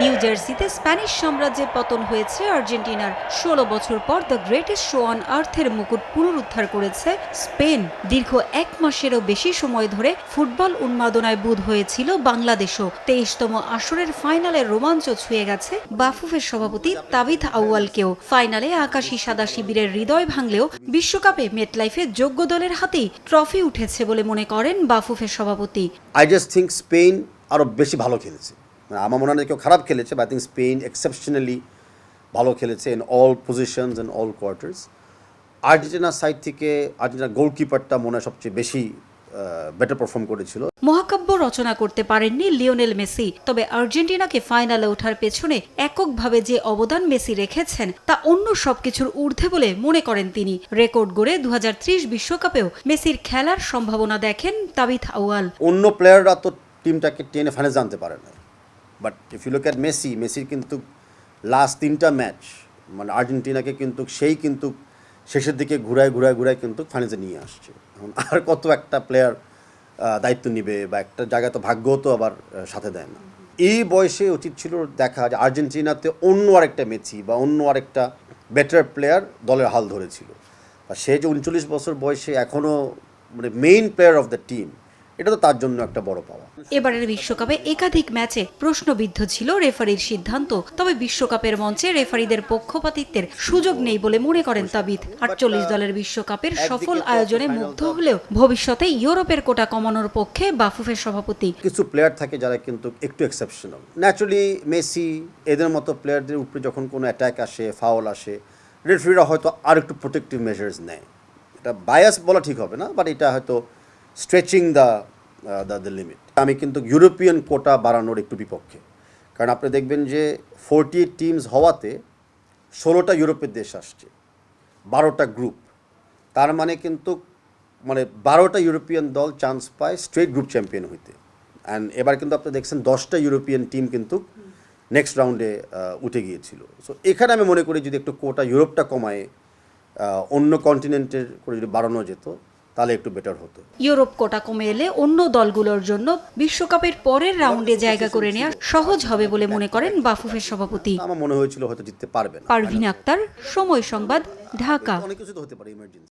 New জার্সিতে Spanish সাম্রাজ্যের পতন হয়েছে আর্জেন্টিনার। 16 বছর পর দ্য গ্রেটেস্ট শো অন আর্থের মুকুট পুনরুদ্ধার করেছে স্পেন। দীর্ঘ 1 মাসেরও বেশি সময় ধরে ফুটবল উন্মাদনায় বুঁদ হয়েছিল বাংলাদেশও। 23তম আসরের ফাইনালের রোমাঞ্চ ছুঁয়ে গেছে বাফুফের সভাপতি তাবিথ আউয়ালকেও। ফাইনালে আকাশী সাদা শিবিরের হৃদয় ভাঙলেও বিশ্বকাপে মেটলাইফে যোগ্য দলের হাতেই ট্রফি উঠেছে বলে মনে করেন বাফুফের সভাপতি। আই জাস্ট থিঙ্ক স্পেন আরও বেশি ভালো খেলেছে। আমার মনে হয় কেউ খারাপ খেলেছে, but I think Spain exceptionally ভালো খেলেছে in all positions in all quarters. আর্জেন্টিনার সাইড থেকে আর্জেন্টিনার গোলকিপারটা মনে হয় সবচেয়ে বেশি বেটার পারফর্ম করেছিল। মহাকাব্য রচনা করতে পারেননি লিওনেল মেসি, তবে আর্জেন্টিনাকে ফাইনালে ওঠার পেছনে এককভাবে যে অবদান মেসি রেখেছেন তা অন্য সবকিছুর ঊর্ধ্বে বলে মনে করেন তিনি। রেকর্ড গড়ে 2030 বিশ্বকাপেও মেসির খেলার সম্ভাবনা দেখেন তাবিথ আউয়াল। অন্য প্লেয়াররা তো টিমটাকে টেনে ফাইনালে জানতে পারে না, but if you look at মেসির কিন্তু লাস্ট 3টা ম্যাচ মানে আর্জেন্টিনাকে কিন্তু শেষের দিকে ঘুরায় কিন্তু ফাইনালে নিয়ে আসছে। এখন আর কত একটা প্লেয়ার দায়িত্ব নিবে, বা একটা জায়গায় তো ভাগ্যও তো আবার সাথে দেয় না। এই বয়সে উচিত ছিল দেখা যে আর্জেন্টিনাতে অন্য আরেকটা মেসি বা অন্য আরেকটা বেটার প্লেয়ার দলের হাল ধরেছিল। আর সে যে 39 বছর বয়সে এখনও মানে main player of the team, এটা তো তার জন্য একটা বড় পাওয়া। এবারের বিশ্বকাপে একাধিক ম্যাচে প্রশ্নবিদ্ধ ছিল রেফারির সিদ্ধান্ত, তবে বিশ্বকাপের মঞ্চে রেফারিদের পক্ষপাতিত্বের সুযোগ নেই বলে মনে করেন তাবিথ। 48 দলের বিশ্বকাপের সফল আয়োজনে মুগ্ধ হলেও ভবিষ্যতে ইউরোপের কোটা কমানোর পক্ষে বাফুফের সভাপতি। কিছু প্লেয়ার থাকে যারা কিন্তু একটু এক্সেপশনাল। ন্যাচুরালি মেসি এদের মতো প্লেয়ারদের উপরে যখন কোনো অ্যাটাক আসে, ফাউল আসে, রেফারিরা হয়তো আর একটু প্রোটেক্টিভ মেজার্স নেয়। এটা বায়াস বলা ঠিক হবে না, বাট এটা হয়তো স্ট্রেচিং দ্য লিমিট। আমি কিন্তু ইউরোপিয়ান কোটা বাড়ানোর একটু বিপক্ষে, কারণ আপনি দেখবেন যে 48 টিমস হওয়াতে 16টা ইউরোপের দেশ আসছে, 12টা গ্রুপ। তার মানে কিন্তু 12টা ইউরোপিয়ান দল চান্স পায় স্ট্রেট গ্রুপ চ্যাম্পিয়ন হইতে। অ্যান্ড এবার কিন্তু আপনি দেখছেন 10টা ইউরোপিয়ান টিম কিন্তু নেক্সট রাউন্ডে উঠে গিয়েছিল। সো এখানে আমি মনে করি যদি একটু কোটা ইউরোপটা কমায় অন্য কন্টিনেন্টের করে যদি বাড়ানো যেত তাহলে একটু বেটার হতো। ইউরোপ কোটা কমে এলে অন্য দলগুলোর জন্য বিশ্বকাপের পরের রাউন্ডে জায়গা করে নেওয়া সহজ হবে বলে মনে করেন বাফুফের সভাপতি। আমার মনে হয়েছিল হয়তো জিততে পারবে না। পারভিন আক্তার, সময় সংবাদ, ঢাকা। অনেক কিছু তো হতে পারে, ইমার্জেন্সি।